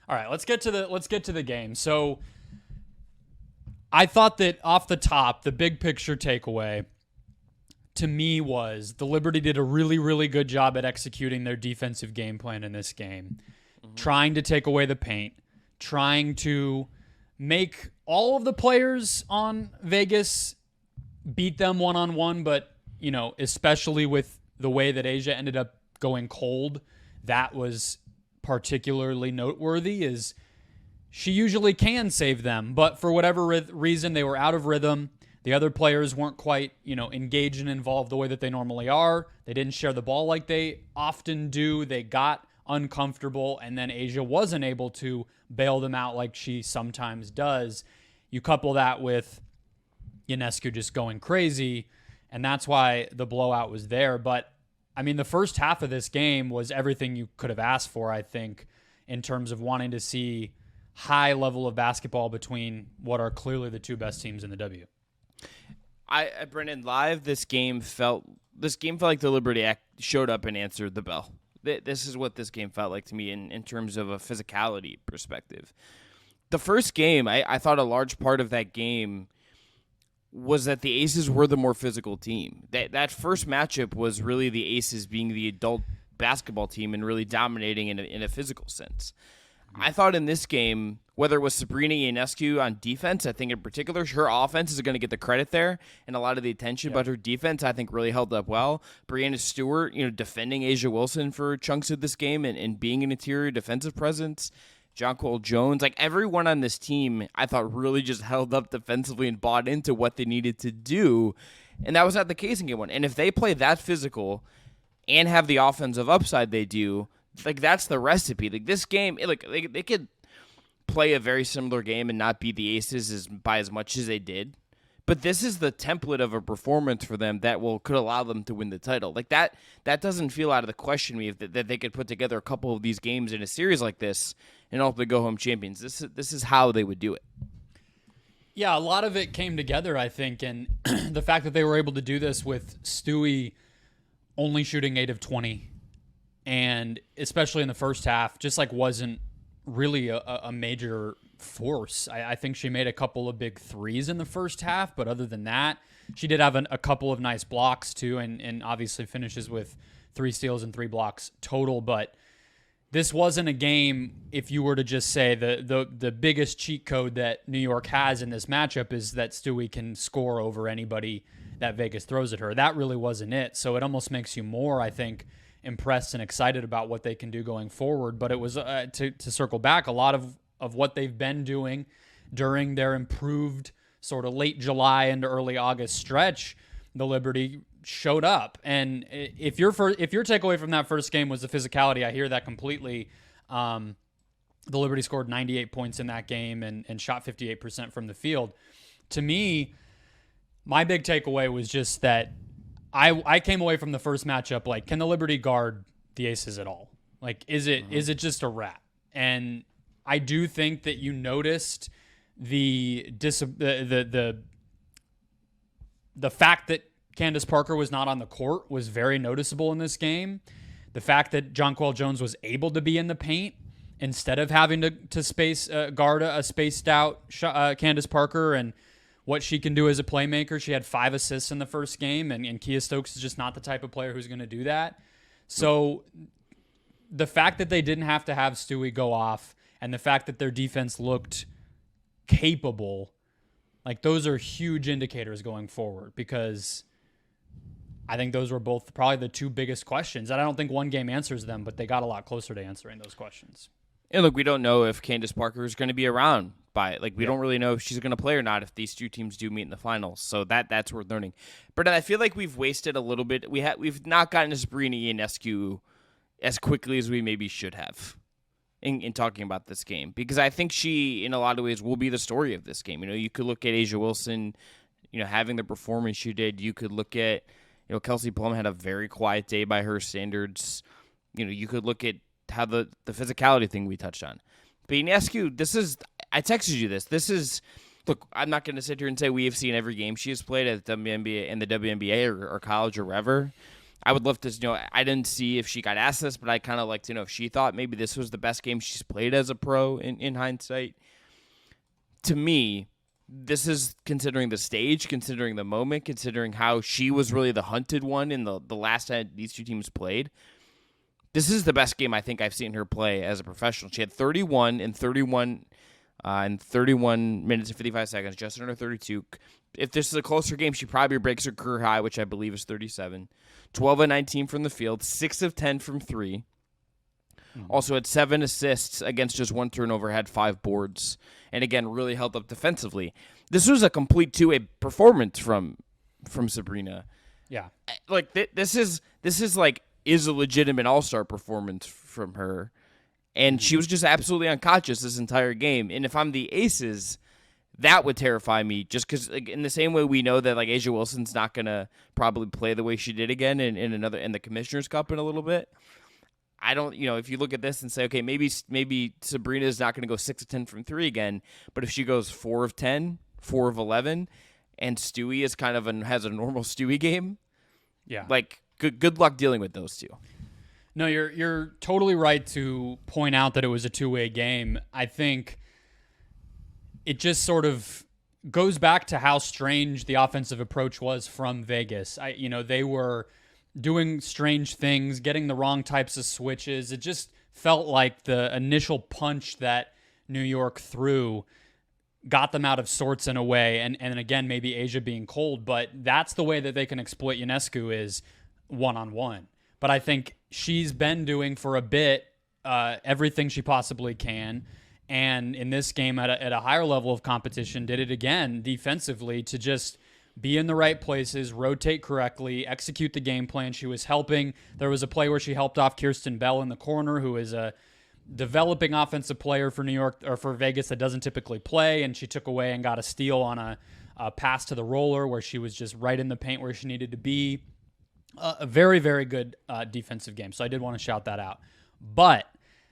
All right, let's get to the game. So I thought that off the top, the big picture takeaway to me was the Liberty did a really, really good job at executing their defensive game plan in this game, trying to take away the paint, trying to make all of the players on Vegas beat them one-on-one, but, especially with the way that Asia ended up going cold, that was particularly noteworthy. Is she usually can save them, but for whatever reason, they were out of rhythm. The other players weren't quite, engaged and involved the way that they normally are. They didn't share the ball like they often do. They got uncomfortable, and then Asia wasn't able to bail them out like she sometimes does. You couple that with Ionescu just going crazy, and that's why the blowout was there. But I mean, the first half of this game was everything you could have asked for, I think, in terms of wanting to see high level of basketball between what are clearly the two best teams in the W. Brendan, live, this game felt like the Liberty showed up and answered the bell. This is what this game felt like to me in terms of a physicality perspective. The first game, I thought a large part of that game was that the Aces were the more physical team. That first matchup was really the Aces being the adult basketball team and really dominating in a physical sense. I thought in this game, whether it was Sabrina Ionescu on defense, I think in particular, her offense is going to get the credit there and a lot of the attention, but her defense, I think, really held up well. Breanna Stewart, defending Asia Wilson for chunks of this game and being an interior defensive presence. Jonquel Jones, like everyone on this team, I thought really just held up defensively and bought into what they needed to do. And that was not the case in game one. And if they play that physical and have the offensive upside they do, like that's the recipe. Like this game, they could play a very similar game and not beat the Aces by as much as they did. But this is the template of a performance for them that could allow them to win the title. Like that doesn't feel out of the question to me that they could put together a couple of these games in a series like this and ultimately go home champions. This is how they would do it. Yeah, a lot of it came together, I think, and the fact that they were able to do this with Stewie only shooting 8 of 20, and especially in the first half, just wasn't really a major force. I think she made a couple of big threes in the first half, but other than that, she did have a couple of nice blocks too, and obviously finishes with 3 steals and 3 blocks total. But this wasn't a game, if you were to just say the biggest cheat code that New York has in this matchup is that Stewie can score over anybody that Vegas throws at her. That really wasn't it. So it almost makes you more, I think, impressed and excited about what they can do going forward. But it was, to circle back, a lot of what they've been doing during their improved sort of late July into early August stretch, the Liberty showed up. And if your takeaway from that first game was the physicality, I hear that completely. The Liberty scored 98 points in that game and shot 58% from the field. To me, my big takeaway was just that I came away from the first matchup like, can the Liberty guard the Aces at all? Like, is it just a wrap? And I do think that you noticed the fact that Candace Parker was not on the court was very noticeable in this game. The fact that Jonquel Jones was able to be in the paint instead of having to space guard a spaced out Candace Parker, and what she can do as a playmaker. She had 5 assists in the first game, and Kia Stokes is just not the type of player who's going to do that. So the fact that they didn't have to have Stewie go off and the fact that their defense looked capable, like those are huge indicators going forward, because I think those were both probably the 2 biggest questions. And I don't think one game answers them, but they got a lot closer to answering those questions. And look, we don't know if Candace Parker is going to be around we don't really know if she's going to play or not if these 2 teams do meet in the finals. So that's worth learning. But I feel like we've wasted a little bit. We've not gotten to Sabrina Ionescu as quickly as we maybe should have in talking about this game, because I think she, in a lot of ways, will be the story of this game. You could look at Asia Wilson, having the performance she did. You could look at, Kelsey Plum had a very quiet day by her standards. You could look at how the physicality thing we touched on. But Ionescu, I texted you this. Look, I'm not going to sit here and say we have seen every game she has played at the WNBA or college or wherever. I would love to know. I didn't see if she got asked this, but I kind of like to know if she thought maybe this was the best game she's played as a pro in hindsight. To me, this is considering the stage, considering the moment, considering how she was really the hunted one in the last time these two teams played. This is the best game I think I've seen her play as a professional. She had 31 in 31 minutes and 55 seconds, just under 32. If this is a closer game, she probably breaks her career high, which I believe is 37. 12 of 19 from the field, 6 of 10 from 3. Also had 7 assists against just 1 turnover, had 5 boards, and again, really held up defensively. This was a complete two-way performance from Sabrina. Yeah. Like, this is a legitimate all-star performance from her. And she was just absolutely unconscious this entire game. And if I'm the Aces, that would terrify me, just because, like, in the same way we know that, like, Asia Wilson's not gonna probably play the way she did again in the Commissioner's Cup in a little bit. I don't, if you look at this and say, okay, maybe Sabrina's not gonna go 6 of 10 from 3 again, but if she goes 4 of 10, 4 of 11, and Stewie is kind of has a normal Stewie game, yeah, like good luck dealing with those two. No, you're totally right to point out that it was a two-way game. I think it just sort of goes back to how strange the offensive approach was from Vegas. They were doing strange things, getting the wrong types of switches. It just felt like the initial punch that New York threw got them out of sorts in a way. And again, maybe Asia being cold, but that's the way that they can exploit Ionescu is one-on-one. But I think she's been doing for a bit everything she possibly can. And in this game, at a higher level of competition, did it again defensively to just be in the right places, rotate correctly, execute the game plan. She was helping. There was a play where she helped off Kirsten Bell in the corner, who is a developing offensive player for New York or for Vegas that doesn't typically play, and she took away and got a steal on a pass to the roller where she was just right in the paint where she needed to be. A very, very good defensive game. So I did want to shout that out. But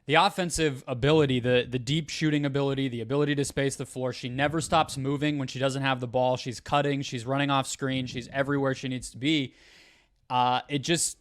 the offensive ability, the deep shooting ability, the ability to space the floor, she never stops moving when she doesn't have the ball. She's cutting, she's running off screen, she's everywhere she needs to be. It just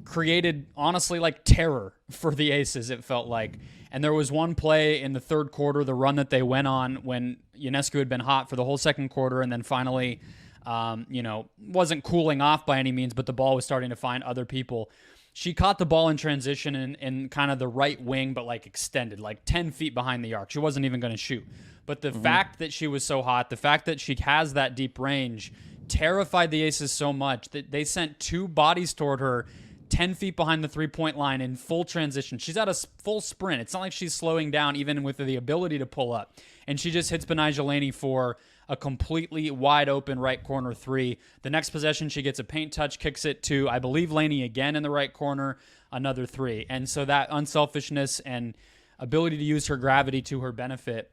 created, honestly, like terror for the Aces, it felt like. And there was one play in the third quarter, the run that they went on when Ionescu had been hot for the whole second quarter and then finally wasn't cooling off by any means, but the ball was starting to find other people. She caught the ball in transition in kind of the right wing, but like extended, like 10 feet behind the arc. She wasn't even going to shoot. But the fact that she was so hot, the fact that she has that deep range, terrified the Aces so much that they sent 2 bodies toward her 10 feet behind the three-point line in full transition. She's at a full sprint. It's not like she's slowing down even with the ability to pull up. And she just hits Benijah Laney for a completely wide open right corner 3. The next possession, she gets a paint touch, kicks it to, I believe, Laney again in the right corner, another 3. And so that unselfishness and ability to use her gravity to her benefit,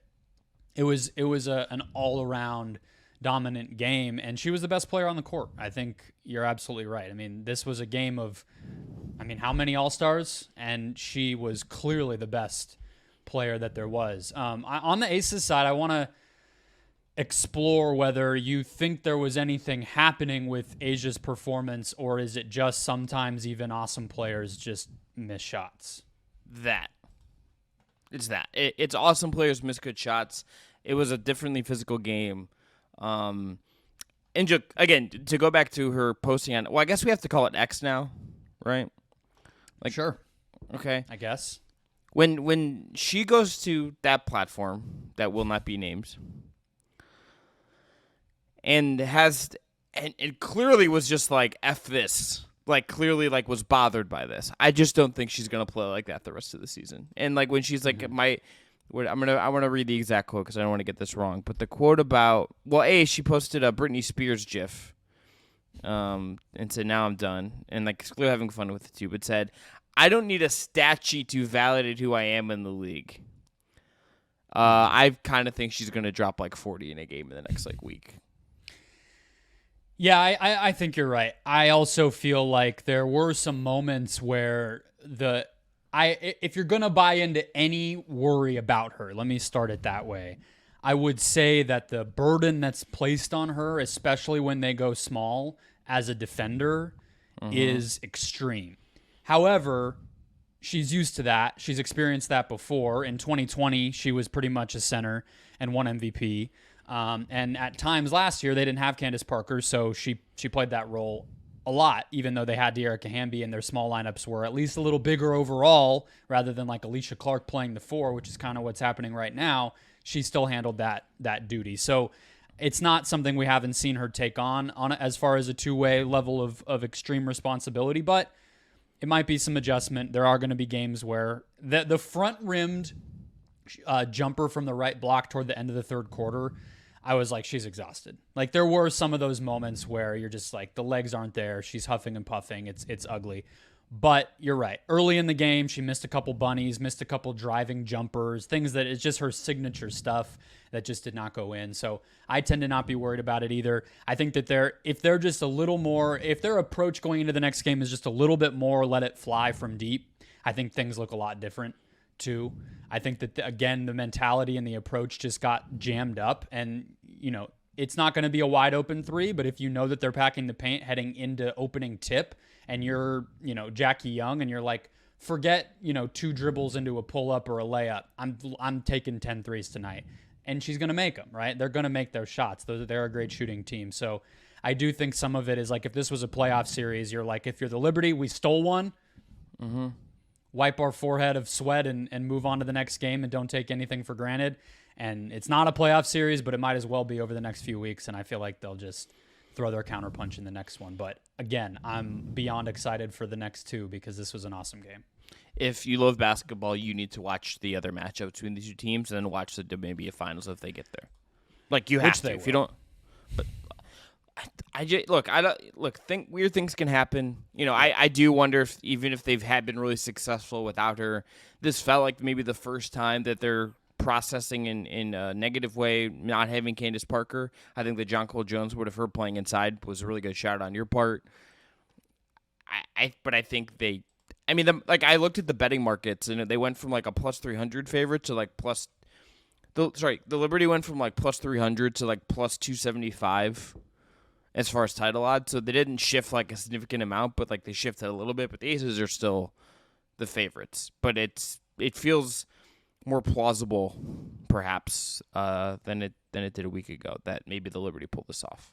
it was an all-around dominant game, and she was the best player on the court. I think you're absolutely right. I mean, this was a game of, how many All-Stars? And she was clearly the best player that there was. On the Aces side, I want to explore whether you think there was anything happening with Asia's performance, or is it just sometimes even awesome players just miss shots? It's awesome players miss good shots. It was a differently physical game. And again, to go back to her posting on, well, I guess we have to call it X now, right? Like, sure. Okay. I guess. When she goes to that platform that will not be named, and it clearly was just like, F this. Like, clearly, like, was bothered by this. I just don't think she's gonna play like that the rest of the season. And like when she's like, I want to read the exact quote because I don't want to get this wrong. But the quote about, she posted a Britney Spears GIF, and said, "Now I'm done," and like clearly having fun with it too. But said, "I don't need a stat sheet to validate who I am in the league." I kind of think she's gonna drop like 40 in a game in the next like week. Yeah, I think you're right. I also feel like there were some moments where if you're going to buy into any worry about her, let me start it that way. I would say that the burden that's placed on her, especially when they go small as a defender, is extreme. However, she's used to that. She's experienced that before. In 2020, she was pretty much a center and won MVP. And at times last year, they didn't have Candace Parker, so she played that role a lot, even though they had De'Arica Hamby and their small lineups were at least a little bigger overall, rather than like Alicia Clark playing the 4, which is kind of what's happening right now. She still handled that duty. So it's not something we haven't seen her take on as far as a two-way level of extreme responsibility, but it might be some adjustment. There are going to be games where the front-rimmed jumper from the right block toward the end of the third quarter, I was like, she's exhausted. Like, there were some of those moments where you're just like, the legs aren't there. She's huffing and puffing. It's ugly. But you're right. Early in the game, she missed a couple bunnies, missed a couple driving jumpers, things that is just her signature stuff that just did not go in. So I tend to not be worried about it either. I think that if they're just a little more, if their approach going into the next game is just a little bit more let it fly from deep, I think things look a lot different too. I think that, again, the mentality and the approach just got jammed up, and, it's not going to be a wide open 3, but if you know that they're packing the paint heading into opening tip and you're, Jackie Young, and you're like, forget, 2 dribbles into a pull up or a layup. I'm taking 10 threes tonight, and she's going to make them, right? They're going to make those shots. They're a great shooting team. So I do think some of it is like, if this was a playoff series, you're like, if you're the Liberty, we stole one. Wipe our forehead of sweat and move on to the next game and don't take anything for granted. And it's not a playoff series, but it might as well be over the next few weeks. And I feel like they'll just throw their counterpunch in the next one. But again, I'm beyond excited for the next 2 because this was an awesome game. If you love basketball, you need to watch the other matchup between these 2 teams and then watch the WNBA finals if they get there. Like, you have to. If you don't, but think weird things can happen. I do wonder if, even if they've been really successful without her, this felt like maybe the first time that they're processing in a negative way, not having Candace Parker. I think that John Cole Jones would have her playing inside was a really good shout on your part. But I think I looked at the betting markets and they went from like a plus 300 favorite to like the Liberty went from like plus 300 to like plus 275 as far as title odds. So they didn't shift like a significant amount, but like they shifted a little bit. But the Aces are still the favorites. But it feels more plausible, perhaps, than it did a week ago, that maybe the Liberty pulled this off.